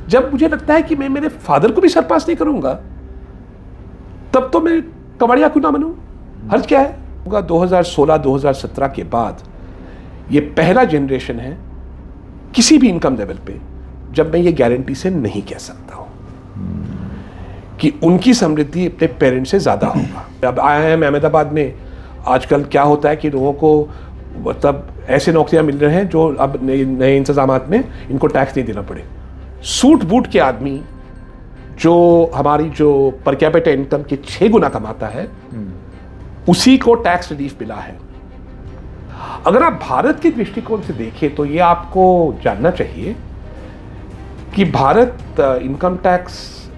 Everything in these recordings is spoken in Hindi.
जब मुझे लगता है कि मैं मेरे फादर को भी सरपास नहीं करूंगा, तब तो मैं कबाड़िया क्यों ना बनूं? हर्ज क्या है? 2016-2017 के बाद ये पहला जनरेशन है किसी भी इनकम लेवल पे जब मैं ये गारंटी से नहीं कह सकता हूं कि उनकी समृद्धि अपने पेरेंट्स से ज्यादा होगा। अब आए हैं अहमदाबाद में, आजकल क्या होता है कि लोगों को मतलब ऐसे नौकरियां मिल रहे हैं जो अब नए इंतजामात में इनको टैक्स नहीं देना पड़े। सूट बूट के आदमी जो हमारी जो पर कैपिटा इनकम के 6 गुना कमाता है, उसी को टैक्स रिलीफ मिला है। अगर आप भारत के दृष्टिकोण से देखें तो ये आपको जानना चाहिए कि भारत इनकम टैक्स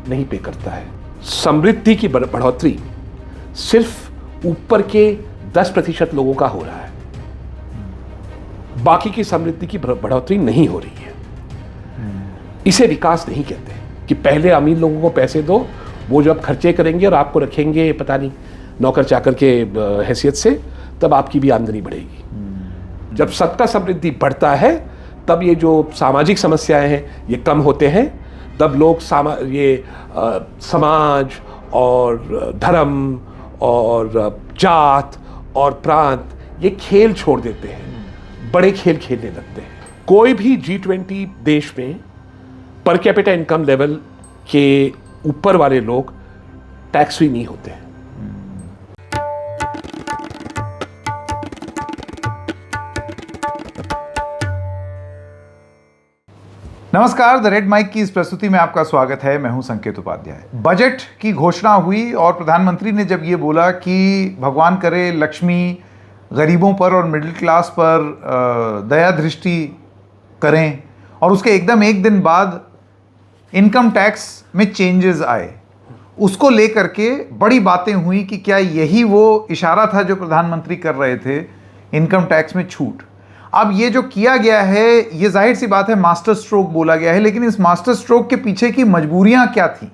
नहीं पे करता है। समृद्धि की बढ़ोतरी सिर्फ ऊपर के 10% लोगों का हो रहा है, बाकी की समृद्धि की बढ़ोतरी नहीं हो रही है। इसे विकास नहीं कहते कि पहले अमीर लोगों को पैसे दो, वो जब खर्चे करेंगे और आपको रखेंगे पता नहीं नौकर चाकर के हैसियत से, तब आपकी भी आमदनी बढ़ेगी। जब सबका समृद्धि बढ़ता है तब ये जो सामाजिक समस्याएं हैं ये कम होते हैं, तब लोग समाज और धर्म और जात और प्रांत ये खेल छोड़ देते हैं, बड़े खेल खेलने लगते हैं। कोई भी G20 देश में पर कैपिटा इनकम लेवल के ऊपर वाले लोग टैक्स फ्री नहीं होते हैं। नमस्कार, द रेड माइक की इस प्रस्तुति में आपका स्वागत है। मैं हूं संकेत उपाध्याय। बजट की घोषणा हुई और प्रधानमंत्री ने जब ये बोला कि भगवान करे लक्ष्मी गरीबों पर और मिडिल क्लास पर दया दृष्टि करें, और उसके एकदम एक दिन बाद इनकम टैक्स में चेंजेस आए, उसको लेकर के बड़ी बातें हुई कि क्या यही वो इशारा था जो प्रधानमंत्री कर रहे थे, इनकम टैक्स में छूट। अब ये जो किया गया है, ये जाहिर सी बात है मास्टर स्ट्रोक बोला गया है, लेकिन इस मास्टर स्ट्रोक के पीछे की मजबूरियां क्या थी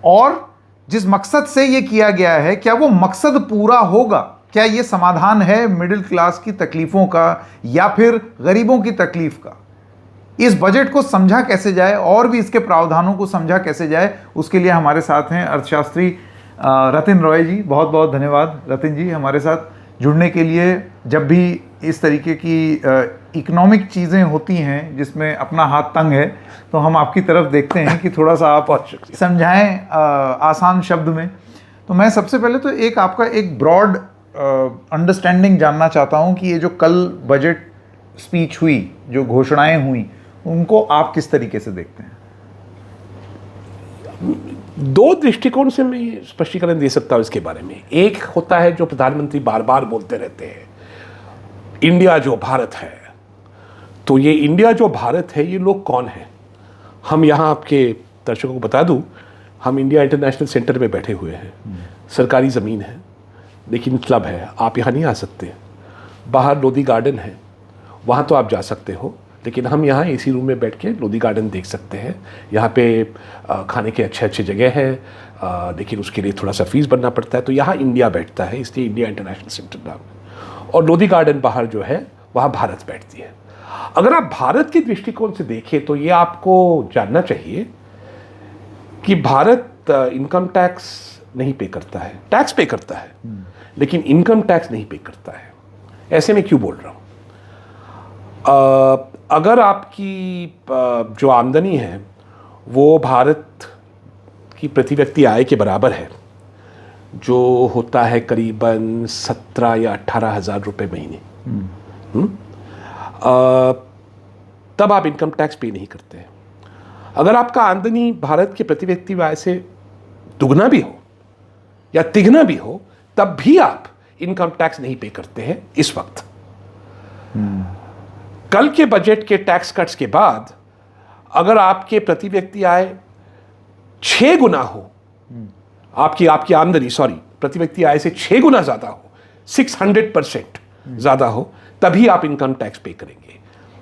और जिस मकसद से ये किया गया है, क्या वो मकसद पूरा होगा? क्या ये समाधान है मिडिल क्लास की तकलीफों का या फिर गरीबों की तकलीफ का? इस बजट को समझा कैसे जाए और भी इसके प्रावधानों को समझा कैसे जाए, उसके लिए हमारे साथ हैं अर्थशास्त्री रतिन रॉय जी। बहुत बहुत धन्यवाद रतिन जी हमारे साथ जुड़ने के लिए। जब भी इस तरीके की इकोनॉमिक चीज़ें होती हैं जिसमें अपना हाथ तंग है, तो हम आपकी तरफ देखते हैं कि थोड़ा सा आप समझाएं आसान शब्द में। तो मैं सबसे पहले तो आपका एक ब्रॉड अंडरस्टैंडिंग जानना चाहता हूं कि ये जो कल बजट स्पीच हुई, जो घोषणाएं हुई, उनको आप किस तरीके से देखते हैं? दो दृष्टिकोण से मैं स्पष्टीकरण दे सकता हूं इसके बारे में। एक होता है जो प्रधानमंत्री बार बार बोलते रहते हैं, इंडिया जो भारत है। तो ये इंडिया जो भारत है, ये लोग कौन है? हम यहाँ आपके दर्शकों को बता दूं, हम इंडिया इंटरनेशनल सेंटर में बैठे हुए हैं। सरकारी ज़मीन है लेकिन क्लब है, आप यहाँ नहीं आ सकते। बाहर लोधी गार्डन है, वहाँ तो आप जा सकते हो, लेकिन हम यहाँ एसी रूम में बैठ के लोधी गार्डन देख सकते हैं। यहाँ पे खाने के अच्छे अच्छे जगह है, लेकिन उसके लिए थोड़ा सा फीस भरना पड़ता है। तो यहाँ इंडिया बैठता है, इसलिए इंडिया इंटरनेशनल सेंटर नाम है। और लोधी गार्डन बाहर जो है वहाँ भारत बैठती है। अगर आप भारत के दृष्टिकोण से देखें तो ये आपको जानना चाहिए कि भारत इनकम टैक्स नहीं पे करता है, टैक्स पे करता है लेकिन इनकम टैक्स नहीं पे करता है। ऐसे में क्यों बोल रहा हूँ? अगर आपकी जो आमदनी है वो भारत की प्रति व्यक्ति आय के बराबर है, जो होता है करीबन 17 या 18 हज़ार रुपये महीने, तब आप इनकम टैक्स पे नहीं करते हैं। अगर आपका आमदनी भारत के प्रति व्यक्ति आय से दुगना भी हो या तिगना भी हो, तब भी आप इनकम टैक्स नहीं पे करते हैं इस वक्त। कल के बजट के टैक्स कट्स के बाद अगर आपके प्रति व्यक्ति आय 6 गुना हो, आपकी आमदनी प्रति व्यक्ति आय से 6 गुना ज्यादा हो, 600% ज्यादा हो, तभी आप इनकम टैक्स पे करेंगे।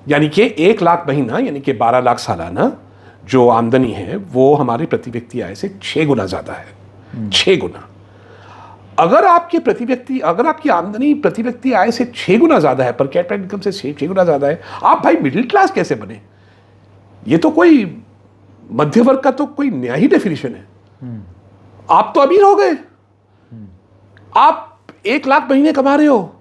यानी कि 1 लाख महीना यानी कि 12 लाख सालाना जो आमदनी है वो हमारे प्रति व्यक्ति आय से 6 गुना ज्यादा है। 6 गुना। अगर आपकी आमदनी प्रति व्यक्ति आय से 6 गुना ज्यादा है, पर कैपिटा इनकम से 6 गुना ज्यादा है, आप भाई मिडिल क्लास कैसे बने? ये तो कोई मध्य वर्ग का तो कोई नया ही डेफिनेशन है। आप तो अमीर हो गए, आप 1 लाख महीने कमा रहे हो,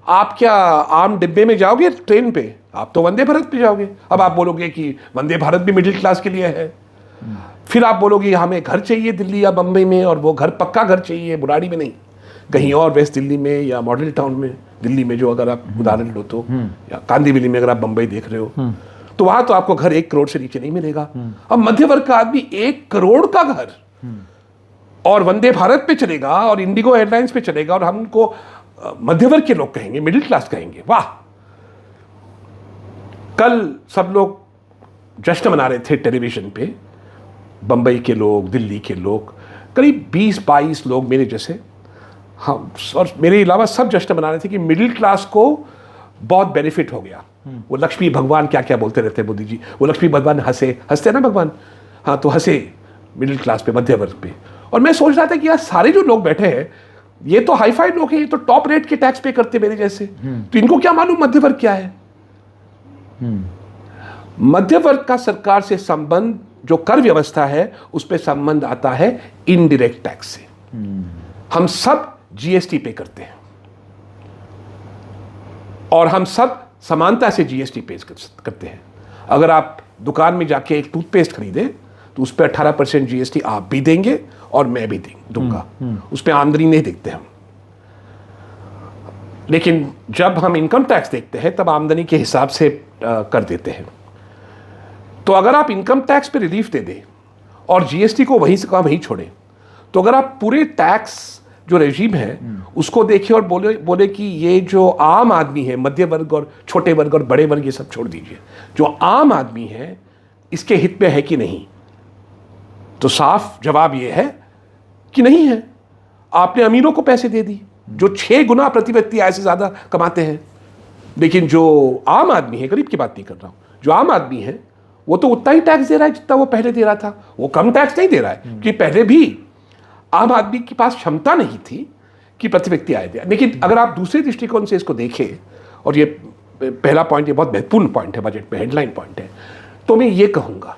आप क्या आम डिब्बे में जाओगे ट्रेन पे? आप तो वंदे भारत पे जाओगे। अब आप बोलोगे कि वंदे भारत भी मिडिल क्लास के लिए है। फिर आप बोलोगे हमें घर चाहिए दिल्ली या बम्बई में, और वो घर पक्का घर चाहिए, बुराड़ी में नहीं, कहीं और वेस्ट दिल्ली में या मॉडल टाउन में, दिल्ली में जो अगर आप उदाहरण लो तो, या कांदीवली में अगर आप बम्बई देख रहे हो, तो वहां तो आपको घर 1 करोड़ से नीचे नहीं मिलेगा। अब मध्य वर्ग का आदमी 1 करोड़ का घर और वंदे भारत पे चलेगा और इंडिगो एयरलाइंस पे चलेगा, और हम उनको मध्य वर्ग के लोग कहेंगे, मिडिल क्लास कहेंगे। वाह! कल सब लोग जश्न मना रहे थे टेलीविजन पे, बंबई के लोग, दिल्ली के लोग, करीब 20-22 लोग मेरे जैसे, हम और मेरे अलावा सब जश्न मना रहे थे कि मिडिल क्लास को बहुत बेनिफिट हो गया। वो लक्ष्मी भगवान क्या क्या बोलते रहते हैं मोदी जी, वो लक्ष्मी भगवान हंसते ना भगवान, हाँ, तो हंसे मिडिल क्लास पे, मध्य वर्ग पे। और मैं सोच रहा था कि यार सारे जो लोग बैठे हैं ये तो हाई फाई लोग हैं, ये तो टॉप रेट के टैक्स पे करते मेरे जैसे, तो इनको क्या मालूम मध्य वर्ग क्या है। मध्य वर्ग का सरकार से संबंध, जो कर व्यवस्था है उस पर संबंध आता है इनडायरेक्ट टैक्स से। हम सब जीएसटी पे करते हैं और हम सब समानता से जीएसटी पे करते हैं। अगर आप दुकान में जाके एक टूथपेस्ट खरीदे तो उस पर 18% जीएसटी आप भी देंगे और मैं भी दूंगा, उस पर आमदनी नहीं देखते हम। लेकिन जब हम इनकम टैक्स देखते हैं तब आमदनी के हिसाब से कर देते हैं। तो अगर आप इनकम टैक्स पे रिलीफ दे दें और जीएसटी को वहीं से कहा वहीं छोड़े, तो अगर आप पूरे टैक्स जो रेजिम है उसको देखिए और बोले कि ये जो आम आदमी है, मध्य वर्ग और छोटे वर्ग और बड़े वर्ग ये सब छोड़ दीजिए, जो आम आदमी है इसके हित में है कि नहीं, तो साफ जवाब ये है कि नहीं है। आपने अमीरों को पैसे दे दी जो 6 गुना प्रति व्यक्ति आय से ज्यादा कमाते हैं, लेकिन जो आम आदमी है, गरीब की बात नहीं कर रहा हूं, जो आम आदमी है वो तो उतना ही टैक्स दे रहा है जितना वो पहले दे रहा था। वो कम टैक्स नहीं दे रहा है क्योंकि पहले भी आम आदमी के पास क्षमता नहीं थी कि प्रति व्यक्ति आय दे। लेकिन अगर आप दूसरे दृष्टिकोण से इसको देखें, और ये पहला पॉइंट, ये बहुत महत्वपूर्ण पॉइंट है, बजट में हेडलाइन पॉइंट है, तो मैं ये कहूंगा,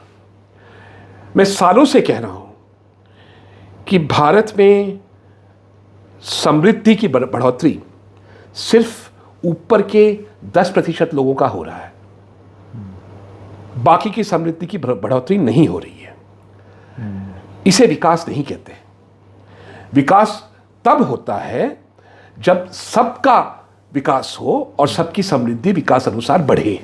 मैं सालों से कह रहा हूं कि भारत में समृद्धि की बढ़ोतरी सिर्फ ऊपर के 10% लोगों का हो रहा है, बाकी की समृद्धि की बढ़ोतरी नहीं हो रही है। इसे विकास नहीं कहते। विकास तब होता है जब सबका विकास हो और सबकी समृद्धि विकास अनुसार बढ़े,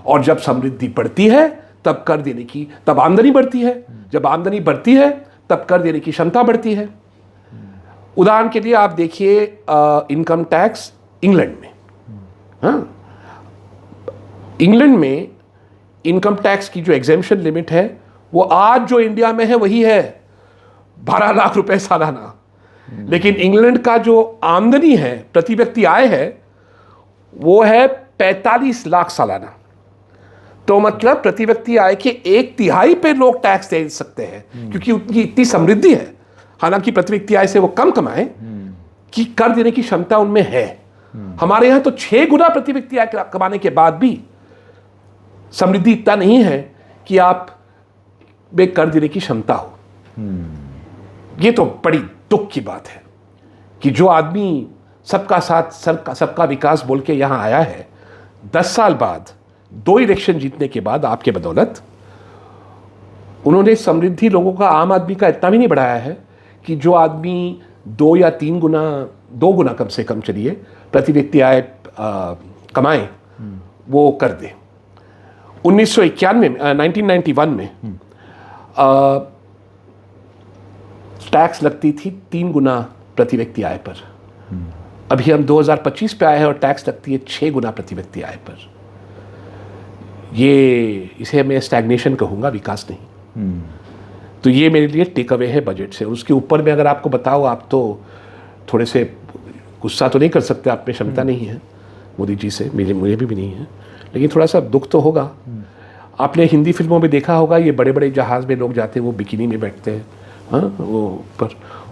और जब समृद्धि बढ़ती है तब कर देने की, तब आमदनी बढ़ती है, जब आमदनी बढ़ती है तब कर देने की क्षमता बढ़ती है। उदाहरण के लिए आप देखिए इनकम टैक्स इंग्लैंड में, हाँ, इंग्लैंड में इनकम टैक्स की जो एग्जेम्पशन लिमिट है वो आज जो इंडिया में है वही है, 12 लाख रुपए सालाना। लेकिन इंग्लैंड का जो आमदनी है, प्रति व्यक्ति आय है, वो है 45 लाख सालाना। तो मतलब प्रति व्यक्ति आय के 1/3 पे लोग टैक्स दे सकते हैं क्योंकि उनकी इतनी समृद्धि है। हालांकि प्रति व्यक्ति आय से वो कम कमाए कि कर देने की क्षमता उनमें है। हमारे यहां तो 6 गुना प्रति व्यक्ति आय कमाने के बाद भी समृद्धि इतना नहीं है कि आप में कर देने की क्षमता हो। ये तो बड़ी दुख की बात है कि जो आदमी सबका साथ सबका विकास बोल के यहां आया है, 10 साल बाद 2 इलेक्शन जीतने के बाद आपके बदौलत उन्होंने समृद्धि लोगों का, आम आदमी का इतना भी नहीं बढ़ाया है कि जो आदमी 2 या 3 गुना, 2 गुना कम से कम चलिए प्रति व्यक्ति आय कमाए वो कर दे। 1991 में टैक्स लगती थी 3 गुना प्रति व्यक्ति आय पर। अभी हम 2025 पे आए हैं और टैक्स लगती है 6 गुना प्रति व्यक्ति आय पर। इसे मैं स्टैग्नेशन कहूंगा, विकास नहीं। तो ये मेरे लिए टेक अवे है बजट से। उसके ऊपर में अगर आपको बताओ, आप तो थोड़े से गुस्सा तो नहीं कर सकते, आप में क्षमता नहीं है मोदी जी से, मुझे भी नहीं है, लेकिन थोड़ा सा दुख तो होगा। आपने हिंदी फिल्मों में देखा होगा, ये बड़े बड़े जहाज में लोग जाते हैं, वो बिकिनी में बैठते हैं, हाँ,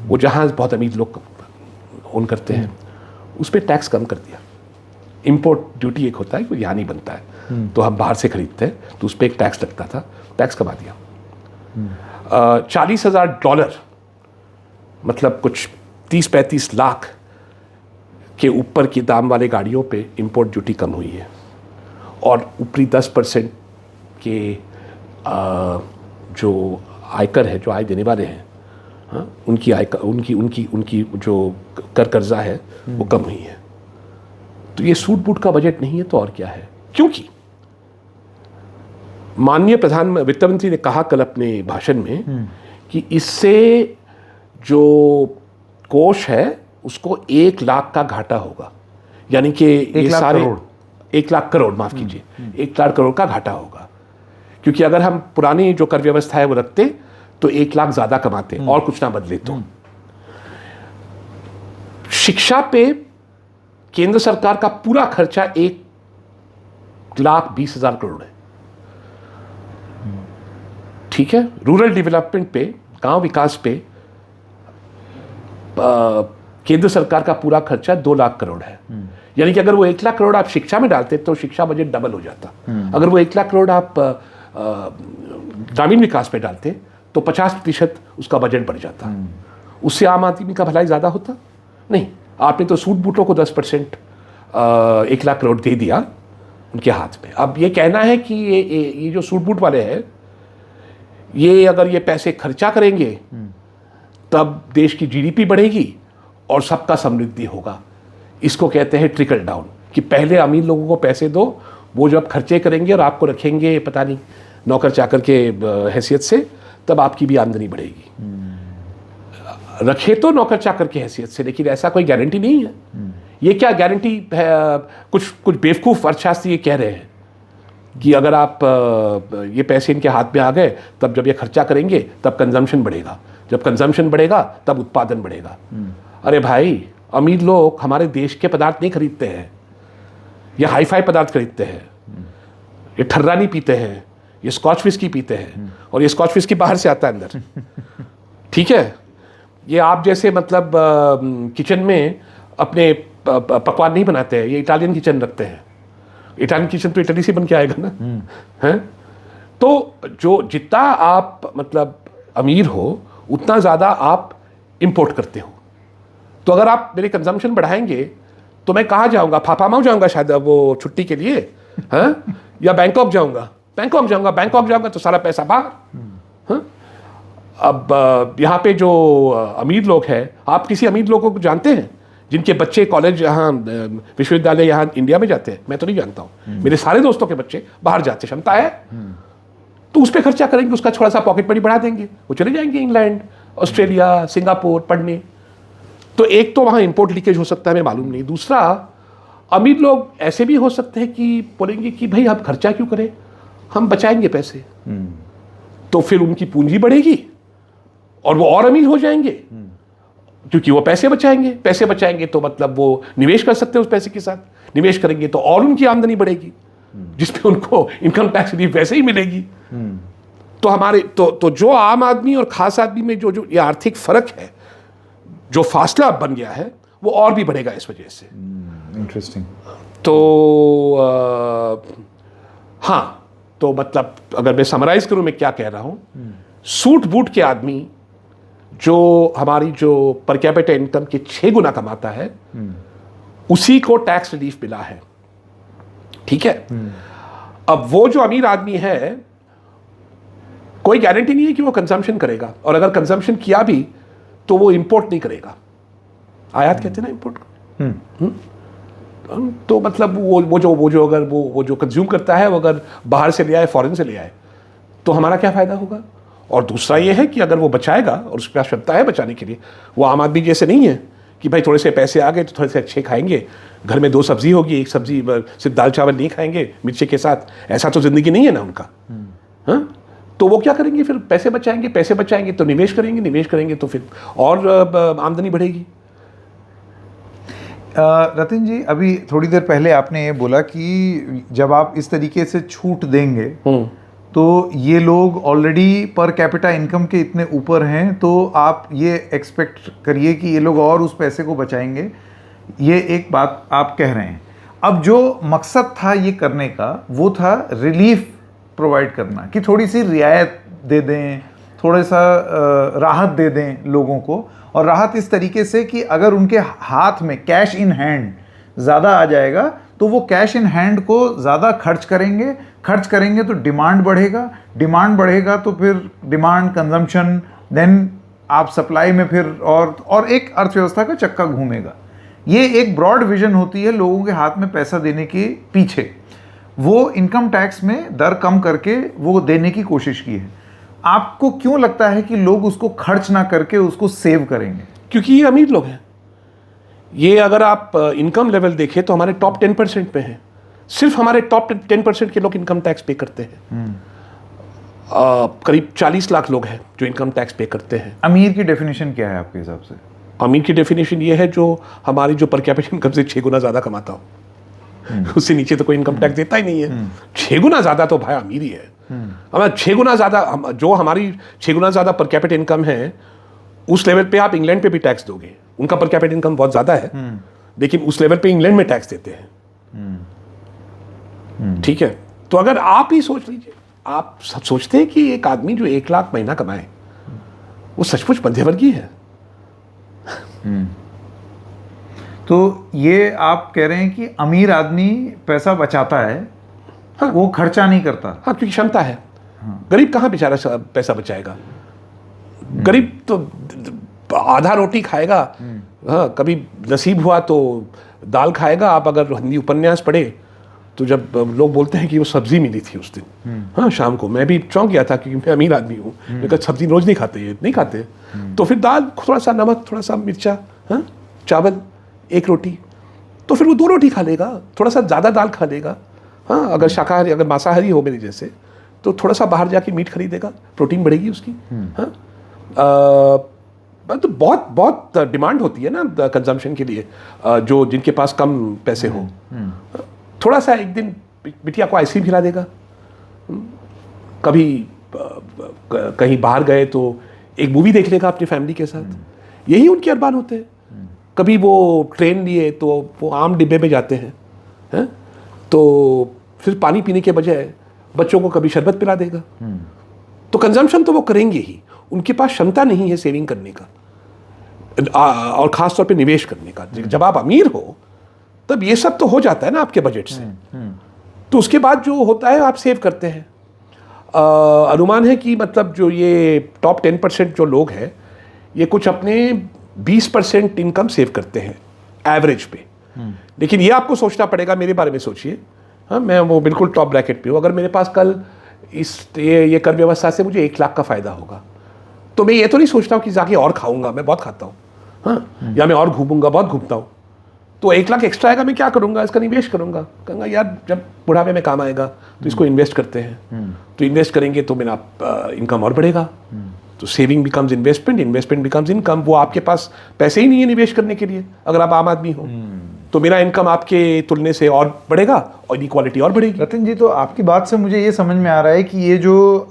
वो जहाज बहुत अमीर लोग ओन करते हैं, उस पर टैक्स कम कर दिया। इंपोर्ट ड्यूटी एक होता है, वो यहाँ नहीं बनता है, तो हम बाहर से खरीदते हैं तो उस पर एक टैक्स लगता था, टैक्स कमा दिया। $40,000 मतलब कुछ 30-35 लाख के ऊपर की दाम वाले गाड़ियों पे इंपोर्ट ड्यूटी कम हुई है, और ऊपरी 10% के जो आयकर है, जो आय देने वाले हैं, हाँ, उनकी आयकर, उनकी जो कर कर्जा है वो कम हुई है। तो ये सूट बूट का बजट नहीं है तो और क्या है? क्योंकि माननीय वित्त मंत्री ने कहा कल अपने भाषण में कि इससे जो कोष है उसको 1 लाख का घाटा होगा, यानी कि ये सारे 1 लाख करोड़, माफ कीजिए, 1 लाख करोड़ का घाटा होगा। क्योंकि अगर हम पुरानी जो कर व्यवस्था है वो रखते तो 1 लाख ज्यादा कमाते और कुछ ना बदले। तो शिक्षा पे केंद्र सरकार का पूरा खर्चा 1,20,000 करोड़ है, ठीक है। रूरल डेवलपमेंट पे, गांव विकास पे केंद्र सरकार का पूरा खर्चा 2 लाख करोड़ है। यानी कि अगर वो 1 लाख करोड़ आप शिक्षा में डालते तो शिक्षा बजट डबल हो जाता। अगर वो 1 लाख करोड़ आप ग्रामीण विकास पे डालते तो 50% उसका बजट बढ़ जाता। उससे आम आदमी का भलाई ज्यादा होता नहीं। आपने तो सूट बूटों को 10% 1 लाख करोड़ दे दिया उनके हाथ में। अब ये कहना है कि ये जो सूट बूट वाले हैं, ये अगर ये पैसे खर्चा करेंगे तब देश की जीडीपी बढ़ेगी और सबका समृद्धि होगा। इसको कहते हैं ट्रिकल डाउन, कि पहले अमीर लोगों को पैसे दो, वो जब खर्चे करेंगे और आपको रखेंगे पता नहीं नौकर चाकर के हैसियत से, तब आपकी भी आमदनी बढ़ेगी। रखे तो नौकर चाकर की हैसियत से, लेकिन ऐसा कोई गारंटी नहीं है। ये क्या गारंटी है? कुछ बेवकूफ़ अर्थशास्त्री ये कह रहे हैं कि अगर आप ये पैसे इनके हाथ में आ गए, तब जब ये खर्चा करेंगे तब कंजम्पशन बढ़ेगा, जब कंजम्पशन बढ़ेगा तब उत्पादन बढ़ेगा। अरे भाई, अमीर लोग हमारे देश के पदार्थ नहीं खरीदते हैं, ये हाई फाई पदार्थ खरीदते हैं। ये ठर्रा नहीं पीते हैं, ये स्कॉच विस्की पीते हैं, और ये स्कॉच विस्की बाहर से आता है अंदर, ठीक है। ये आप जैसे मतलब किचन में अपने पकवान नहीं बनाते हैं, ये इटालियन किचन रखते हैं। इटालियन किचन तो इटली से बन के आएगा ना, हैं? तो जो जितना आप मतलब अमीर हो उतना ज़्यादा आप इंपोर्ट करते हो। तो अगर आप मेरे कंजम्पशन बढ़ाएंगे तो मैं कहाँ जाऊँगा? फाफामाऊ जाऊँगा शायद वो छुट्टी के लिए, हैं? या बैंकॉक जाऊँगा तो सारा पैसा बाहर, हैं? अब यहाँ पे जो अमीर लोग हैं, आप किसी अमीर लोगों को जानते हैं जिनके बच्चे कॉलेज यहाँ विश्वविद्यालय यहाँ इंडिया में जाते हैं? मैं तो नहीं जानता हूँ। मेरे सारे दोस्तों के बच्चे बाहर जाते, क्षमता है तो उस पर खर्चा करेंगे, उसका थोड़ा सा पॉकेट मनी बढ़ा देंगे, वो चले जाएंगे इंग्लैंड, ऑस्ट्रेलिया, सिंगापुर पढ़ने। तो एक तो वहाँ इंपोर्ट लीकेज हो सकता है, मैं मालूम नहीं। दूसरा, अमीर लोग ऐसे भी हो सकते हैं कि बोलेंगे कि भाई हम खर्चा क्यों करें, हम बचाएंगे पैसे, तो फिर उनकी पूंजी बढ़ेगी और वो और अमीर हो जाएंगे, क्योंकि वो पैसे बचाएंगे तो मतलब वो निवेश कर सकते हैं उस पैसे के साथ। निवेश करेंगे तो और उनकी आमदनी बढ़ेगी, जिसपे उनको इनकम टैक्स रिलीफ वैसे ही मिलेगी। तो हमारे तो जो आम आदमी और खास आदमी में जो ये आर्थिक फर्क है, जो फासला बन गया है, वो और भी बढ़ेगा इस वजह से। इंटरेस्टिंग। तो हाँ, तो मतलब अगर मैं समराइज करूं मैं क्या कह रहा हूं, सूट बूट के आदमी जो हमारी जो पर कैपिटा इनकम के 6 गुना कमाता है, उसी को टैक्स रिलीफ मिला है, ठीक है। अब वो जो अमीर आदमी है, कोई गारंटी नहीं है कि वो कंजम्पशन करेगा, और अगर कंजम्पशन किया भी तो वो इंपोर्ट नहीं करेगा। आयात कहते हैं ना इंपोर्ट को। तो मतलब वो जो अगर वो जो कंज्यूम करता है, वो अगर बाहर से ले आए, फॉरेन से ले आए, तो हमारा क्या फायदा होगा? और दूसरा ये है कि अगर वो बचाएगा और उसके पास क्षमता है बचाने के लिए, वो आम आदमी जैसे नहीं है कि भाई थोड़े से पैसे आ गए तो थोड़े से अच्छे खाएंगे, घर में 2 सब्जी होगी, एक सब्जी सिर्फ दाल चावल नहीं खाएंगे मिर्ची के साथ, ऐसा तो जिंदगी नहीं है ना उनका। हाँ, तो वो क्या करेंगे फिर? पैसे बचाएंगे तो निवेश करेंगे तो फिर और आमदनी बढ़ेगी। रतिन जी, अभी थोड़ी देर पहले आपने ये बोला कि जब आप इस तरीके से छूट देंगे तो ये लोग ऑलरेडी पर कैपिटा इनकम के इतने ऊपर हैं, तो आप ये एक्सपेक्ट करिए कि ये लोग और उस पैसे को बचाएंगे। ये एक बात आप कह रहे हैं। अब जो मकसद था ये करने का, वो था रिलीफ प्रोवाइड करना, कि थोड़ी सी रियायत दे दें थोड़ा सा राहत दे दें लोगों को, और राहत इस तरीके से कि अगर उनके हाथ में कैश इन हैंड ज़्यादा आ जाएगा तो वो कैश इन हैंड को ज़्यादा खर्च करेंगे तो डिमांड बढ़ेगा तो फिर डिमांड, कंजम्पशन, देन आप सप्लाई में फिर और एक अर्थव्यवस्था का चक्का घूमेगा। ये एक ब्रॉड विजन होती है लोगों के हाथ में पैसा देने के पीछे। वो इनकम टैक्स में दर कम करके वो देने की कोशिश की है। आपको क्यों लगता है कि लोग उसको खर्च ना करके उसको सेव करेंगे? क्योंकि ये अमीर लोग हैं। ये अगर आप इनकम लेवल देखें तो हमारे टॉप 10% पे हैं। सिर्फ हमारे टॉप 10% के लोग इनकम टैक्स पे करते हैं। करीब 40 लाख लोग हैं जो इनकम टैक्स पे करते हैं। अमीर की डेफिनेशन क्या है आपके हिसाब से? अमीर की डेफिनेशन ये है जो हमारी जो पर कैपिटा इनकम से 6 गुना ज़्यादा कमाता हो। उससे नीचे तो कोई इनकम टैक्स देता ही नहीं है। 6 गुना ज़्यादा तो भाई अमीर ही है। हमारा 6 गुना ज़्यादा, जो हमारी 6 गुना ज़्यादा पर कैपिटा इनकम है, उस लेवल पे आप इंग्लैंड पे भी टैक्स दोगे। उनका पर कैपिटा इनकम बहुत ज़्यादा है, लेकिन उस लेवल पे इंग्लैंड में टैक्स देते हैं। ठीक है, तो अगर आप ही सोच लीजिए, आप सब सोचते हैं कि एक आदमी जो 1 लाख महीना कमाए वो सचमुच मध्यवर्गीय है। तो ये आप कह रहे हैं कि अमीर आदमी पैसा बचाता है, हाँ, वो खर्चा नहीं करता। हाँ, क्योंकि क्षमता है। गरीब कहाँ बेचारा पैसा बचाएगा? गरीब तो आधा रोटी खाएगा। हाँ, कभी नसीब हुआ तो दाल खाएगा। आप अगर हिंदी उपन्यास पढ़े तो जब लोग बोलते हैं कि वो सब्जी मिली थी उस दिन, हाँ, शाम को, मैं भी चौंक गया था क्योंकि मैं अमीर आदमी हूँ। लेकिन सब्जी रोज नहीं खाते, ये नहीं खाते। तो फिर दाल, थोड़ा सा नमक, थोड़ा सा मिर्चा, हाँ, चावल, 1 रोटी, तो फिर वो 2 रोटी खा लेगा। थोड़ा सा ज़्यादा दाल खा लेगा। हाँ, अगर शाकाहारी, अगर मांसाहारी हो मेरे जैसे, तो थोड़ा सा बाहर जाके मीट खरीदेगा, प्रोटीन बढ़ेगी उसकी। हाँ, तो बहुत बहुत डिमांड होती है ना कंजम्पशन के लिए, जो जिनके पास कम पैसे हो। थोड़ा सा एक दिन बिटिया को आइसक्रीम खिला देगा। कभी कहीं बाहर गए तो एक मूवी देख लेगा अपनी फैमिली के साथ। यही उनके अरमान होते हैं। कभी वो ट्रेन लिए तो वो आम डिब्बे में जाते हैं, तो फिर पानी पीने के बजाय बच्चों को कभी शरबत पिला देगा। तो कंजम्पशन तो वो करेंगे ही। उनके पास क्षमता नहीं है सेविंग करने का, और ख़ास तौर पे निवेश करने का। जब आप अमीर हो तब ये सब तो हो जाता है ना आपके बजट से। तो उसके बाद जो होता है आप सेव करते हैं। अनुमान है कि मतलब जो ये टॉप 10% जो लोग हैं, ये कुछ अपने 20% इनकम सेव करते हैं एवरेज पे। लेकिन ये आपको सोचना पड़ेगा, मेरे बारे में सोचिए। हाँ, मैं वो बिल्कुल टॉप ब्रैकेट पे हूँ। अगर मेरे पास कल ये कर व्यवस्था से मुझे 1 लाख का फ़ायदा होगा, तो मैं ये तो नहीं सोचता हूँ कि जाके और खाऊंगा, मैं बहुत खाता हूँ, हाँ, या मैं और घूमूंगा, बहुत घूमता हूँ, तो 1 लाख एक्स्ट्रा आएगा, मैं क्या करूँगा? इसका निवेश करूँगा। कहूँगा यार जब बुढ़ापे में काम आएगा तो इसको इन्वेस्ट करते हैं। तो इन्वेस्ट करेंगे तो मेरा इनकम और बढ़ेगा। तो saving becomes investment, investment becomes income. वो आपके पास पैसे ही नहीं है निवेश करने के लिए अगर आप आम आदमी हो, तो मेरा इनकम आपके तुलने से और बढ़ेगा और इनक्वालिटी और बढ़ेगी। रतन जी, तो आपकी बात से मुझे ये समझ में आ रहा है कि ये जो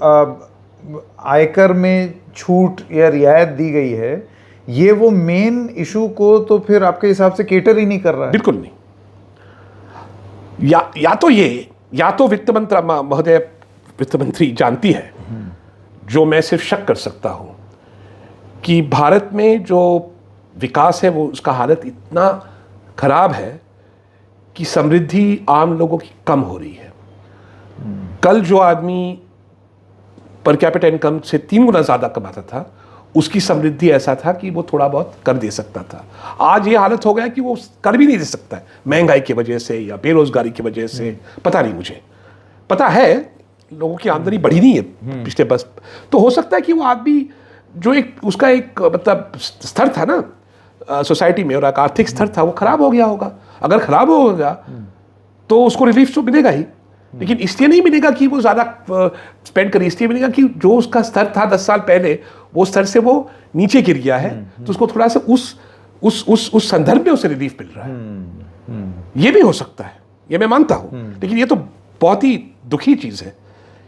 आयकर में छूट या रियायत दी गई है, ये वो मेन इशू को तो फिर आपके हिसाब से केटर ही नहीं कर रहा है। बिल्कुल नहीं। या तो वित्त मंत्री जानती है, जो मैं सिर्फ शक कर सकता हूं, कि भारत में जो विकास है वो उसका हालत इतना खराब है कि समृद्धि आम लोगों की कम हो रही है। कल जो आदमी पर कैपिटा इनकम से 3 गुना ज़्यादा कमाता था, उसकी समृद्धि ऐसा था कि वो थोड़ा बहुत कर दे सकता था। आज ये हालत हो गया कि वो कर भी नहीं दे सकता है, महंगाई की वजह से या बेरोजगारी की वजह से। पता नहीं, मुझे पता है लोगों की आमदनी बढ़ी नहीं है पिछले बस। तो हो सकता है कि वो आदमी जो उसका एक मतलब स्तर था ना सोसाइटी में, और एक आर्थिक स्तर था, वो खराब हो गया होगा। अगर खराब हो गया तो उसको रिलीफ तो मिलेगा ही, लेकिन इसलिए नहीं मिलेगा कि वो ज़्यादा स्पेंड करे। इसलिए मिलेगा कि जो उसका स्तर था 10 साल पहले, वो स्तर से वो नीचे गिर गया है, तो उसको थोड़ा सा उस संदर्भ में उसे रिलीफ मिल रहा है। ये भी हो सकता है, ये मैं मानता हूँ। लेकिन ये तो बहुत ही दुखी चीज़ है,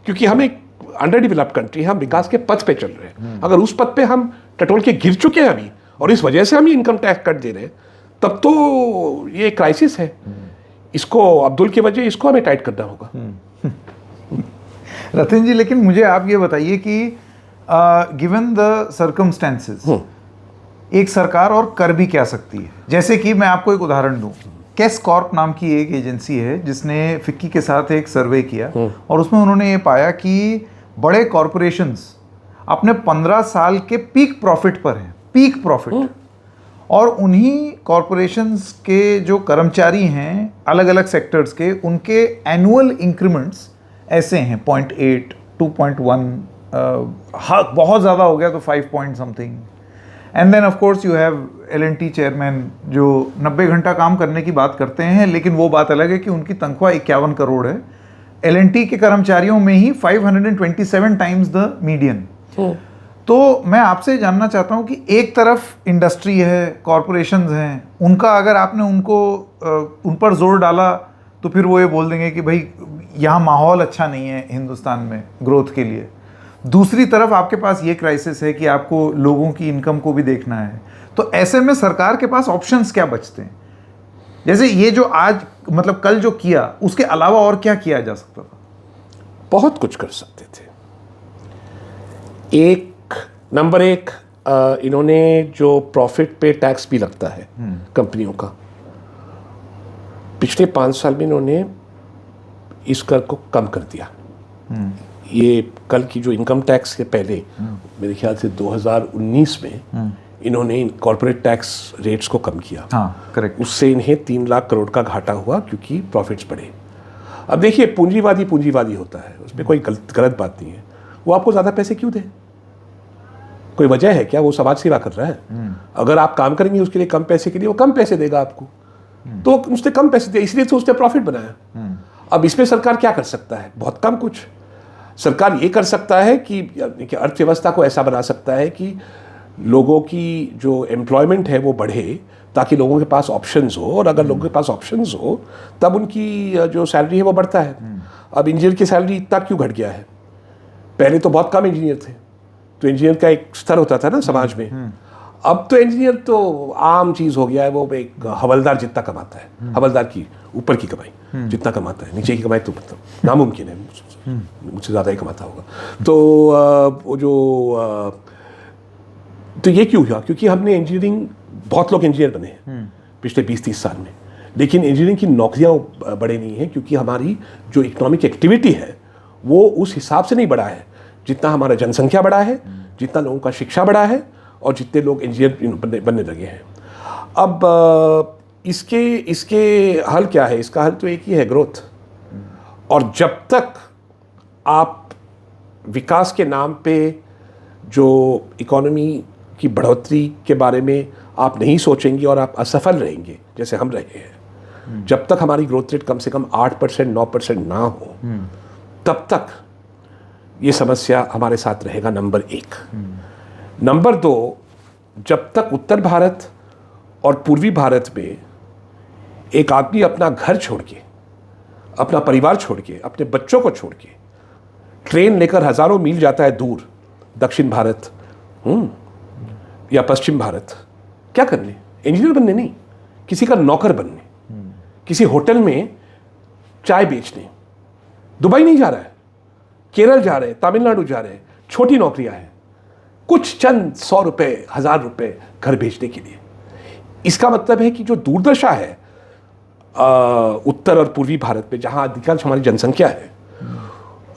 क्योंकि हम एक अंडर डेवलप्ड कंट्री, हम विकास के पथ पे चल रहे हैं। अगर उस पथ पे हम टटोल के गिर चुके हैं अभी, और इस वजह से हम इनकम टैक्स कट दे रहे हैं, तब तो ये क्राइसिस है। इसको अब्दुल की वजह, इसको हमें टाइट करना होगा। रतन जी, लेकिन मुझे आप ये बताइए कि गिवन द सर्कमस्टेंसेस एक सरकार और कर भी क्या सकती है? जैसे कि मैं आपको एक उदाहरण दूं, केस कॉर्प नाम की एक एजेंसी है जिसने फिक्की के साथ एक सर्वे किया और उसमें उन्होंने ये पाया कि बड़े कॉरपोरेशंस अपने 15 साल के पीक प्रॉफिट पर हैं, पीक प्रॉफिट, और उन्हीं कॉरपोरेशंस के जो कर्मचारी हैं अलग अलग सेक्टर्स के, उनके एनुअल इंक्रीमेंट्स ऐसे हैं 0.8, 2.1, हाँ बहुत ज़्यादा हो गया तो 5 point something. And then of course you have L&T chairman जो 90 घंटा काम करने की बात करते हैं, लेकिन वो बात अलग है कि उनकी तनख्वाह 51 करोड़ है। L&T के कर्मचारियों में ही 527 टाइम्स द मीडियन। तो मैं आपसे जानना चाहता हूं कि एक तरफ इंडस्ट्री है, कॉरपोरेशंस हैं, उनका अगर आपने उन पर जोर डाला तो फिर वो ये बोल देंगे कि भाई यहाँ माहौल अच्छा नहीं है हिंदुस्तान में ग्रोथ के लिए। दूसरी तरफ आपके पास ये क्राइसिस है कि आपको लोगों की इनकम को भी देखना है। तो ऐसे में सरकार के पास ऑप्शंस क्या बचते हैं? जैसे ये जो आज मतलब कल जो किया, उसके अलावा और क्या किया जा सकता था? बहुत कुछ कर सकते थे। नंबर एक, इन्होंने जो प्रॉफिट पे टैक्स भी लगता है कंपनियों का, पिछले 5 साल में इन्होंने इस कर को कम कर दिया। ये कल की जो इनकम टैक्स के पहले मेरे ख्याल से 2019 में इन्होंने कॉर्पोरेट टैक्स रेट्स को कम किया। हाँ, करेक्ट। उससे इन्हें 3 लाख करोड़ का घाटा हुआ क्योंकि प्रॉफिट्स बढ़े। अब देखिए, पूंजीवादी होता है, उसमें कोई गलत बात नहीं है। वो आपको ज़्यादा पैसे क्यों दे? कोई वजह है क्या? वो समाज सेवा कर रहा है। अगर आप काम करेंगे उसके लिए कम पैसे के लिए, वो कम पैसे देगा आपको, तो उसने कम पैसे दिए, इसलिए तो उसने प्रॉफिट बनाया। अब इसमें सरकार क्या कर सकता है? बहुत कम कुछ। सरकार ये कर सकता है कि अर्थव्यवस्था को ऐसा बना सकता है कि लोगों की जो एम्प्लॉयमेंट है वो बढ़े, ताकि लोगों के पास ऑप्शंस हो, और अगर लोगों के पास ऑप्शंस हो तब उनकी जो सैलरी है वो बढ़ता है। अब इंजीनियर की सैलरी इतना क्यों घट गया है? पहले तो बहुत कम इंजीनियर थे, तो इंजीनियर का एक स्तर होता था ना समाज में। अब तो इंजीनियर तो आम चीज़ हो गया है, वो एक हवलदार जितना कमाता है, हवलदार की ऊपर की कमाई जितना कमाता है, नीचे की कमाई तो मतलब नामुमकिन है, मुझसे ज़्यादा ही कमाता होगा। तो वो जो तो ये क्यों हुआ? क्योंकि हमने इंजीनियरिंग, बहुत लोग इंजीनियर बने हैं पिछले 20-30 साल में, लेकिन इंजीनियरिंग की नौकरियाँ बड़े नहीं हैं, क्योंकि हमारी जो इकोनॉमिक एक्टिविटी है वो उस हिसाब से नहीं बढ़ा है जितना हमारा जनसंख्या बढ़ा है, जितना लोगों का शिक्षा बढ़ा है, और जितने लोग इंजीनियर बनने लगे हैं। अब इसके हल क्या है? इसका हल तो एक ही है, ग्रोथ। और जब तक आप विकास के नाम पे जो इकोनॉमी की बढ़ोतरी के बारे में आप नहीं सोचेंगे और आप असफल रहेंगे जैसे हम रहे हैं, जब तक हमारी ग्रोथ रेट कम से कम 8%, 9% ना हो, तब तक ये समस्या हमारे साथ रहेगा, नंबर 1। नंबर 2, जब तक उत्तर भारत और पूर्वी भारत में एक आदमी अपना घर छोड़ के, अपना परिवार छोड़ के, अपने बच्चों को छोड़ के ट्रेन लेकर हजारों मील जाता है दूर, दक्षिण भारत या पश्चिम भारत, क्या करने? इंजीनियर बनने नहीं, किसी का नौकर बनने, किसी होटल में चाय बेचने। दुबई नहीं जा रहा है, केरल जा रहे हैं, तमिलनाडु जा रहे हैं, छोटी नौकरियां हैं, कुछ चंद 100 रुपए, 1000 रुपए घर भेजने के लिए। इसका मतलब है कि जो दुर्दशा है उत्तर और पूर्वी भारत में, जहां अधिकांश हमारी जनसंख्या है,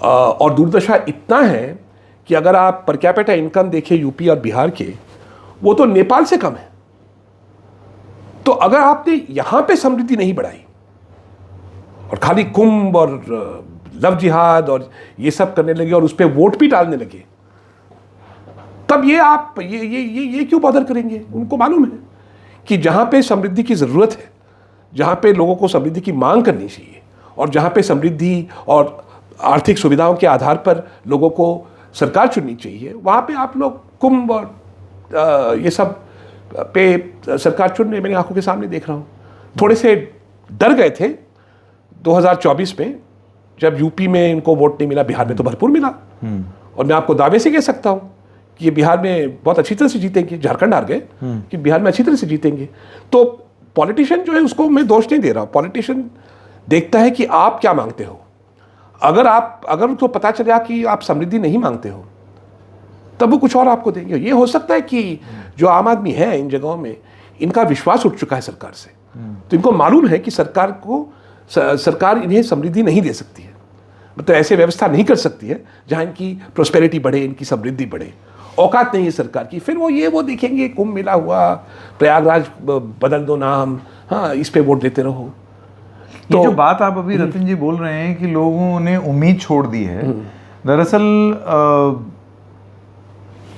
और दुर्दशा इतना है कि अगर आप पर कैपिटा इनकम देखें यूपी और बिहार के, वो तो नेपाल से कम है। तो अगर आपने यहां पे समृद्धि नहीं बढ़ाई और खाली कुंभ और लव जिहाद और ये सब करने लगे और उस पर वोट भी डालने लगे, तब ये आप ये क्यों बॉदर करेंगे? उनको मालूम है कि जहां पे समृद्धि की जरूरत है, जहां पे लोगों को समृद्धि की मांग करनी चाहिए, और जहां पे समृद्धि और आर्थिक सुविधाओं के आधार पर लोगों को सरकार चुननी चाहिए, वहां पे आप लोग कुंभ और ये सब पे सरकार चुन रहे। मेरी आंखों के सामने देख रहा हूं। थोड़े से डर गए थे 2024 में, जब यूपी में इनको वोट नहीं मिला, बिहार में तो भरपूर मिला। और मैं आपको दावे से कह सकता हूं कि ये बिहार में बहुत अच्छी तरह से जीतेंगे। झारखंड हार गए कि बिहार में अच्छी तरह से जीतेंगे। तो पॉलिटिशियन जो है, उसको मैं दोष नहीं दे रहा। पॉलिटिशियन देखता है कि आप क्या मांगते हो। अगर उसको पता चला कि आप समृद्धि नहीं मांगते हो, तब वो कुछ और आपको देंगे। ये हो सकता है कि जो आम आदमी है इन जगहों में, इनका विश्वास उठ चुका है सरकार से, तो इनको मालूम है कि सरकार इन्हें समृद्धि नहीं दे सकती है, मतलब ऐसे व्यवस्था नहीं कर सकती है जहां इनकी प्रोस्पेरिटी बढ़े, इनकी समृद्धि बढ़े। औकात नहीं है सरकार की। फिर वो देखेंगे कुंभ मेला हुआ, प्रयागराज बदल दो नाम, हाँ इस पे वोट देते रहो। ये जो बात आप अभी रतन जी बोल रहे हैं कि लोगों ने उम्मीद छोड़ दी है, दरअसल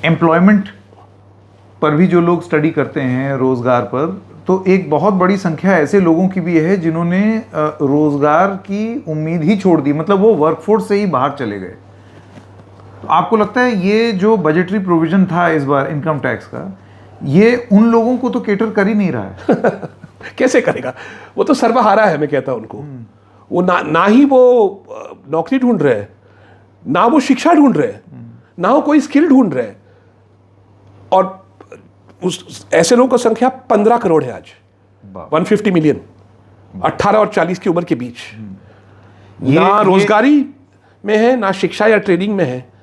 एम्प्लॉयमेंट पर भी जो लोग स्टडी करते हैं, रोजगार पर, तो एक बहुत बड़ी संख्या ऐसे लोगों की भी है जिन्होंने रोजगार की उम्मीद ही छोड़ दी, मतलब वो वर्कफोर्स से ही बाहर चले गए। तो आपको लगता है ये जो बजटरी प्रोविजन था इस बार इनकम टैक्स का, ये उन लोगों को तो केटर कर ही नहीं रहा है? कैसे करेगा? वो तो सर्वहारा है, मैं कहता हूं उनको। वो ना ही वो नौकरी ढूंढ रहे हैं, ना वो शिक्षा ढूंढ रहे हैं, ना वो कोई स्किल ढूंढ रहे हैं। और उस ऐसे लोगों की संख्या 15 करोड़ है आज, 150 मिलियन, 18 और 40 की उम्र के बीच। ना रोजगारी में है, ना शिक्षा या ट्रेनिंग में है।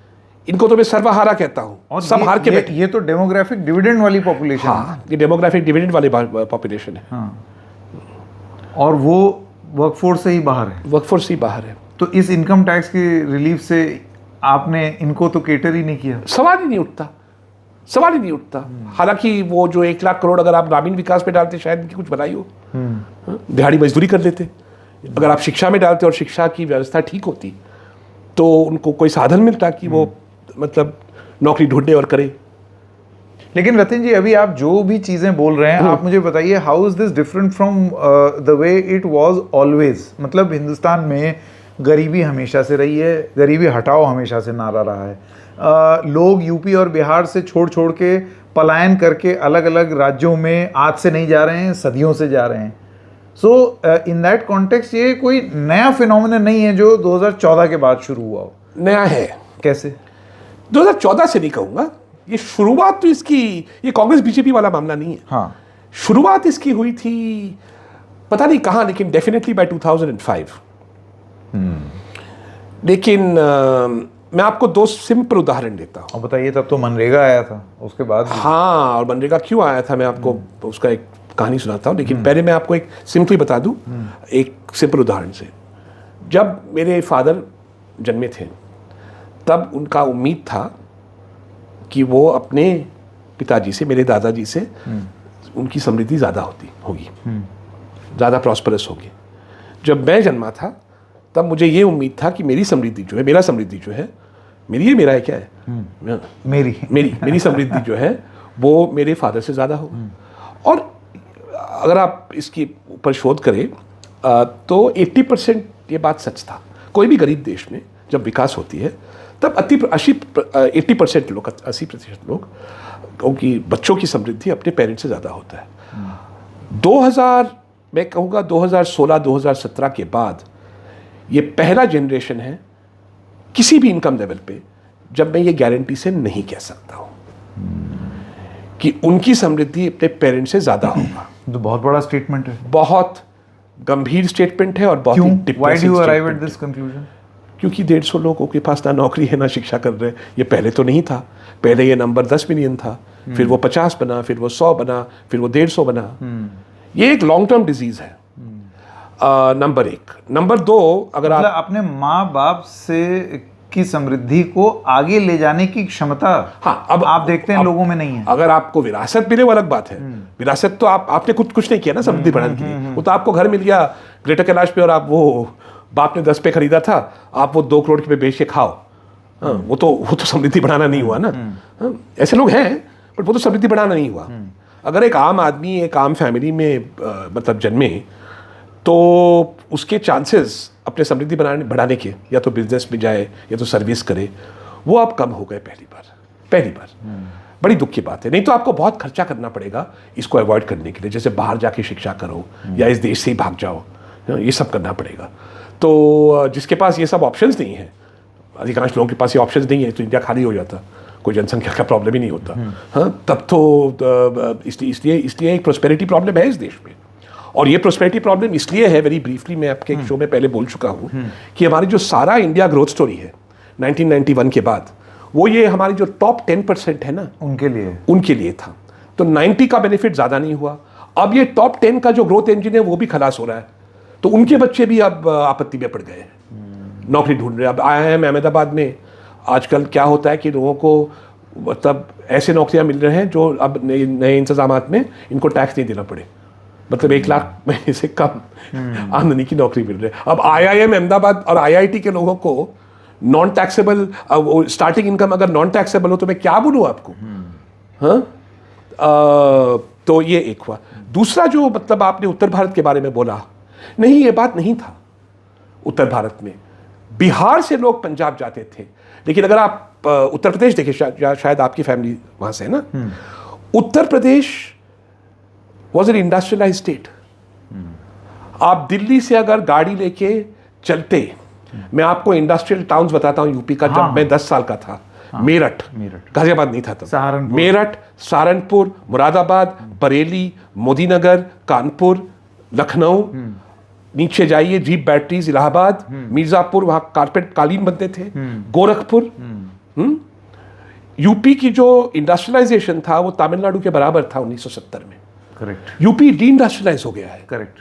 इनको तो मैं सर्वहारा कहता हूं, और सब हार के बैठे। ये तो डेमोग्राफिक डिविडेंड वाली पॉपुलेशन है। हाँ, ये डेमोग्राफिक डिविडेंड वाली पॉपुलेशन है। हाँ। और वो वर्कफोर्स से ही बाहर है। वर्कफोर्स से ही बाहर है। तो इस इनकम टैक्स की रिलीफ से आपने इनको तो केटर ही नहीं किया। सवाल ही नहीं उठता, सवाल ही नहीं उठता। हालांकि वो जो 1 लाख करोड़ अगर आप ग्रामीण विकास पे डालते, शायद इनकी कुछ भलाई हो, दिहाड़ी मजदूरी कर लेते। अगर आप शिक्षा में डालते और शिक्षा की व्यवस्था ठीक होती, तो उनको कोई साधन मिलता कि वो मतलब नौकरी ढूंढे और करे। लेकिन रतन जी, अभी आप जो भी चीजें बोल रहे हैं, आप मुझे बताइए, how is this different from the way it was always? मतलब हिंदुस्तान में गरीबी हमेशा से रही है, गरीबी हटाओ हमेशा से नारा रहा है। लोग यूपी और बिहार से छोड़ के पलायन करके अलग अलग राज्यों में आज से नहीं जा रहे हैं, सदियों से जा रहे हैं। सो इन दैट कॉन्टेक्स्ट ये कोई नया फिनोमिनन नहीं है जो 2014 के बाद शुरू हुआ हो। नया है। कैसे? 2014 से नहीं कहूंगा, ये शुरुआत तो इसकी, ये कांग्रेस बीजेपी वाला मामला नहीं है। हाँ, शुरुआत इसकी हुई थी पता नहीं कहां, लेकिन डेफिनेटली बाय 2005। लेकिन मैं आपको 2 सिंपल उदाहरण देता हूं। और बताइए, तब तो मनरेगा आया था, उसके बाद हाँ, और मनरेगा क्यों आया था मैं आपको उसका एक कहानी सुनाता हूं, लेकिन पहले मैं आपको एक सिंपली बता दूं, एक सिंपल उदाहरण से। जब मेरे फादर जन्मे थे, तब उनका उम्मीद था कि वो अपने पिताजी से, मेरे दादाजी से, उनकी समृद्धि ज़्यादा होगी, ज़्यादा प्रॉस्परस होगी। जब मैं जन्मा था, तब मुझे ये उम्मीद था कि मेरी समृद्धि जो है, मेरा क्या है, मेरी समृद्धि जो है वो मेरे फादर से ज़्यादा हो। और अगर आप इसके ऊपर शोध करें तो 80% ये बात सच था। कोई भी गरीब देश में जब विकास होती है, तब 80% लोग, 80% लोग, उनकी बच्चों की समृद्धि अपने पेरेंट्स से ज़्यादा होता है। 2016-2017 के बाद ये पहला जनरेशन है किसी भी इनकम लेवल पे जब मैं ये गारंटी से नहीं कह सकता हूँ कि उनकी समृद्धि अपने पेरेंट्स से ज़्यादा होगा। तो बहुत बड़ा स्टेटमेंट है, बहुत गंभीर स्टेटमेंट है और बहुत ही डिप्रेसिंग स्टेटमेंट। क्योंकि 150 लोगों के पास ना नौकरी है ना शिक्षा कर रहे हैं। ये पहले तो नहीं था। पहले ये नंबर 10 मिलियन था, फिर वो 50 बना, फिर वो 100 बना, फिर वो 150 बना। ये एक लॉन्ग टर्म डिजीज है, नंबर 1। नंबर 2, अगर मतलब आप अपने माँ बाप से की समृद्धि को आगे ले जाने की क्षमता, हाँ, अब आप देखते हैं लोगों में नहीं है। अगर आपको विरासत मिले वो अलग बात है। विरासत तो आपने कुछ नहीं किया ना समृद्धि बढ़ाने के लिए। वो तो आपको घर मिल गया ग्रेटर कैलाश पे, और आप वो बाप ने 10 पे खरीदा था, आप वो 2 करोड़ पे बेच के खाओ। हाँ, वो तो समृद्धि बढ़ाना नहीं हुआ ना। हाँ, ऐसे लोग हैं, बट वो तो समृद्धि बढ़ाना नहीं हुआ। अगर एक आम आदमी एक आम फैमिली में मतलब जन्मे, तो उसके चांसेस अपने समृद्धि बढ़ाने के, या तो बिजनेस में जाए या तो सर्विस करे, वो अब कम हो गए पहली बार। बड़ी दुख की बात है। नहीं तो आपको बहुत खर्चा करना पड़ेगा इसको अवॉइड करने के लिए, जैसे बाहर जाके शिक्षा करो या इस देश से ही भाग जाओ, ये सब करना पड़ेगा। तो जिसके पास ये सब ऑप्शंस नहीं है, अधिकांश लोगों के पास ये ऑप्शंस नहीं है, तो इंडिया खाली हो जाता, कोई जनसंख्या का प्रॉब्लम ही नहीं होता। हाँ, तब तो इसलिए एक प्रोस्पेरिटी प्रॉब्लम है इस देश में। और ये प्रोस्पेरिटी प्रॉब्लम इसलिए है, वेरी ब्रीफली मैं आपके एक शो में पहले बोल चुका हूँ, कि हमारी जो सारा इंडिया ग्रोथ स्टोरी है 1991 के बाद, वो ये हमारी जो टॉप 10% है ना, उनके लिए था। तो 90 का बेनिफिट ज़्यादा नहीं हुआ। अब ये टॉप 10 का जो ग्रोथ इंजन है वो भी खलास हो रहा है, तो उनके बच्चे भी अब आपत्ति में पड़ गए हैं, नौकरी ढूंढ रहे हैं। अब IIM अहमदाबाद में आजकल क्या होता है कि लोगों को मतलब ऐसे नौकरियां मिल रहे हैं जो अब नए इंतजामात में इनको टैक्स नहीं देना पड़े, मतलब 1 लाख महीने से कम आमदनी की नौकरी मिल रही है। अब IIM अहमदाबाद और IIT के लोगों को नॉन टैक्सेबल स्टार्टिंग इनकम अगर नॉन टैक्सेबल हो तो मैं क्या बोलूँ आपको, हाँ। तो ये एक हुआ। दूसरा जो मतलब आपने उत्तर भारत के बारे में बोला, नहीं ये बात नहीं था। उत्तर भारत में बिहार से लोग पंजाब जाते थे, लेकिन अगर आप उत्तर प्रदेश देखें, शायद आपकी फैमिली वहां से है ना, Uttar Pradesh was an industrialise state. आप दिल्ली से अगर गाड़ी लेके चलते, मैं आपको इंडस्ट्रियल टाउन्स बताता हूं यूपी का, जब मैं 10 साल का था, मेरठ, गाजियाबाद नहीं था तब, मेरठ, सहारनपुर, मुरादाबाद, बरेली, मोदीनगर, कानपुर, लखनऊ, नीचे जाइए जीप बैटरीज, इलाहाबाद, मिर्जापुर, वहां कारपेट कालीन बनते थे, गोरखपुर। यूपी की जो इंडस्ट्रियलाइजेशन था वो तमिलनाडु के बराबर था 1970 में। करेक्ट। यूपी डी इंडस्ट्रियलाइज हो गया है। करेक्ट।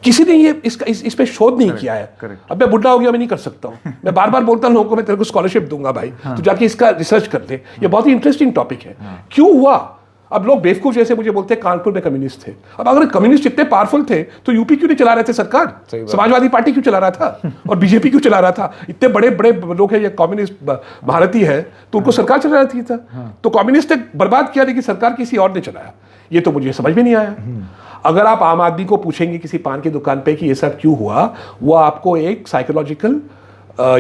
किसी ने ये इस पे शोध नहीं किया है। अब मैं बुढ़ा हो गया, मैं नहीं कर सकता हूँ। मैं बार बार बोलता हूँ लोगों को, मैं तेरे को स्कॉलरशिप दूंगा भाई, तो जाके इसका रिसर्च कर ले, ये बहुत ही इंटरेस्टिंग टॉपिक है। क्यों हुआ? अब लोग बेवकूफ जैसे मुझे बोलते हैं कानपुर में कम्युनिस्ट थे। अब अगर कम्युनिस्ट इतने पावरफुल थे तो यूपी क्यों नहीं चला रहे थे सरकार? समाजवादी पार्टी क्यों चला रहा था और बीजेपी क्यों चला रहा था? इतने बड़े बड़े लोग हैं, ये कम्युनिस्ट भारतीय है, तो उनको सरकार चला रही था। तो कम्युनिस्ट ने बर्बाद किया, लेकिन सरकार किसी और ने चलाया। ये तो मुझे समझ में नहीं आया। अगर आप आम आदमी को पूछेंगे किसी पान की दुकान पे कि ये सब क्यों हुआ, वो आपको एक साइकोलॉजिकल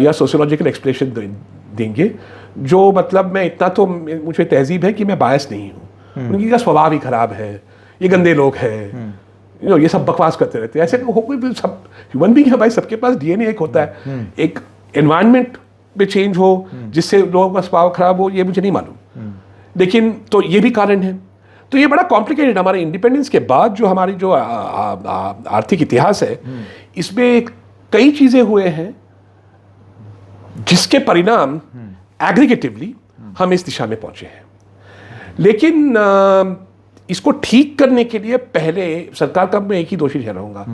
या सोशियोलॉजिकल एक्सप्लेनेशन देंगे, जो मतलब मैं इतना तो मुझे तहजीब है कि मैं बायस नहीं हूँ। उनकी का स्वभाव ही खराब है, ये गंदे लोग हैं, ये सब बकवास करते रहते हैं। ऐसे हो कोई, सब ह्यूमन बीइंग है भाई, सबके पास DNA एक होता है। एक एनवायरनमेंट में चेंज हो जिससे लोगों का स्वभाव खराब हो, ये मुझे नहीं मालूम, लेकिन तो ये भी कारण है। तो ये बड़ा कॉम्प्लिकेटेड, हमारे इंडिपेंडेंस के बाद जो हमारी जो आर्थिक इतिहास है, इसमें कई चीजें हुए हैं जिसके परिणाम एग्रीगेटिवली हम इस दिशा में पहुंचे हैं। लेकिन इसको ठीक करने के लिए पहले सरकार का मैं एक ही दोषी ठहराऊंगा,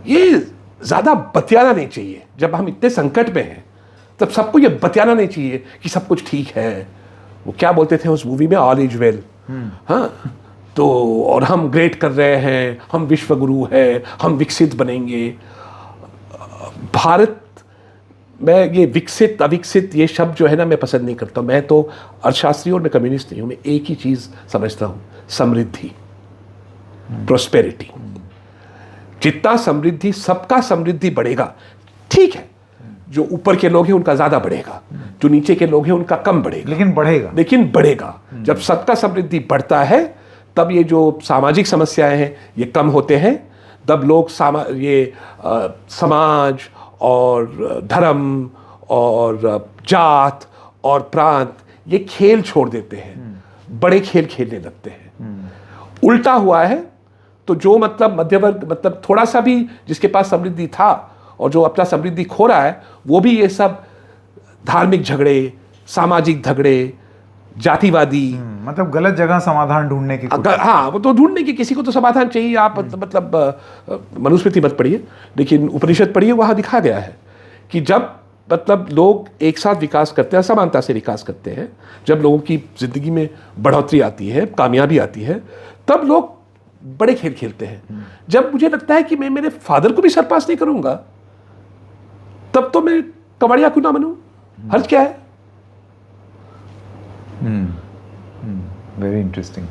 ये ज्यादा बतियाना नहीं चाहिए। जब हम इतने संकट में हैं तब सबको ये बतियाना नहीं चाहिए कि सब कुछ ठीक है। वो क्या बोलते थे उस मूवी में, ऑल इज वेल, हाँ, तो और हम ग्रेट कर रहे हैं, हम विश्व गुरु हैं, हम विकसित बनेंगे। भारत मैं ये विकसित अविकसित ये शब्द जो है ना, मैं पसंद नहीं करता। मैं तो अर्थशास्त्री और मैं कम्युनिस्ट नहीं हूँ। मैं एक ही चीज़ समझता हूँ, समृद्धि, प्रोस्पेरिटी। जितना समृद्धि, सबका समृद्धि बढ़ेगा, ठीक है, जो ऊपर के लोग हैं उनका ज़्यादा बढ़ेगा, जो नीचे के लोग हैं उनका कम बढ़ेगा, लेकिन बढ़ेगा। जब सबका समृद्धि बढ़ता है तब ये जो सामाजिक समस्याएं हैं ये कम होते हैं। तब लोग समाज और धर्म और जात और प्रांत ये खेल छोड़ देते हैं, बड़े खेल खेलने लगते हैं। उल्टा हुआ है तो जो मतलब मध्य वर्ग, मतलब थोड़ा सा भी जिसके पास समृद्धि था और जो अपना समृद्धि खो रहा है, वो भी ये सब धार्मिक झगड़े, सामाजिक झगड़े, जातिवादी, मतलब गलत जगह समाधान ढूंढने की, हाँ, वो तो ढूंढने की, किसी को तो समाधान चाहिए। आप मतलब मनुस्मृति मत पढ़िए, लेकिन उपनिषद पढ़िए, वहाँ दिखा गया है कि जब मतलब लोग एक साथ विकास करते हैं, समानता से विकास करते हैं, जब लोगों की जिंदगी में बढ़ोतरी आती है, कामयाबी आती है, तब लोग बड़े खेल खेलते हैं। जब मुझे लगता है कि मैं मेरे फादर को भी सरपास नहीं करूंगा, तब तो मैं कबाड़िया क्यों ना बनूं? हर्ज क्या है? Very interesting.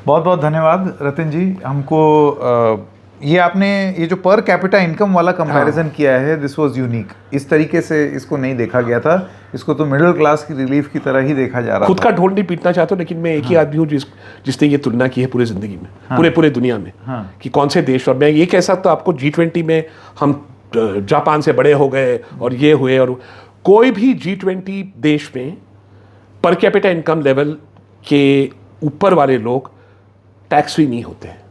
बहुत बहुत धन्यवाद रतिन जी। हमको ये जो पर कैपिटा इनकम वाला कंपैरिजन किया है, दिस वाज यूनिक। इस तरीके से इसको नहीं देखा गया था। इसको तो मिडिल क्लास की रिलीफ की तरह ही देखा जा रहा था। खुद का ढोल नहीं पीटना चाहता हूँ, लेकिन मैं एक ही आदमी हूँ जिसने ये तुलना की है पूरी जिंदगी में, पूरे दुनिया में, कि कौन से देश। और मैं ये कह सकता हूँ आपको, G20 में हम जापान से बड़े हो गए और ये हुए, और कोई भी G20 देश में पर कैपिटा इनकम लेवल के ऊपर वाले लोग टैक्स फ्री नहीं होते हैं।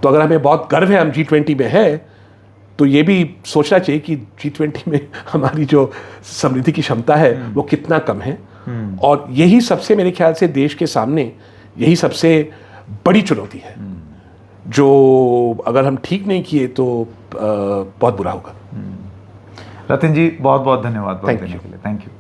तो अगर हमें बहुत गर्व है हम G20 में है, तो ये भी सोचना चाहिए कि G20 में हमारी जो समृद्धि की क्षमता है वो कितना कम है, और यही सबसे मेरे ख्याल से देश के सामने यही सबसे बड़ी चुनौती है, जो अगर हम ठीक नहीं किए तो बहुत बुरा होगा। रतिन जी, बहुत बहुत धन्यवाद Thank देने you. के लिए। Thank you.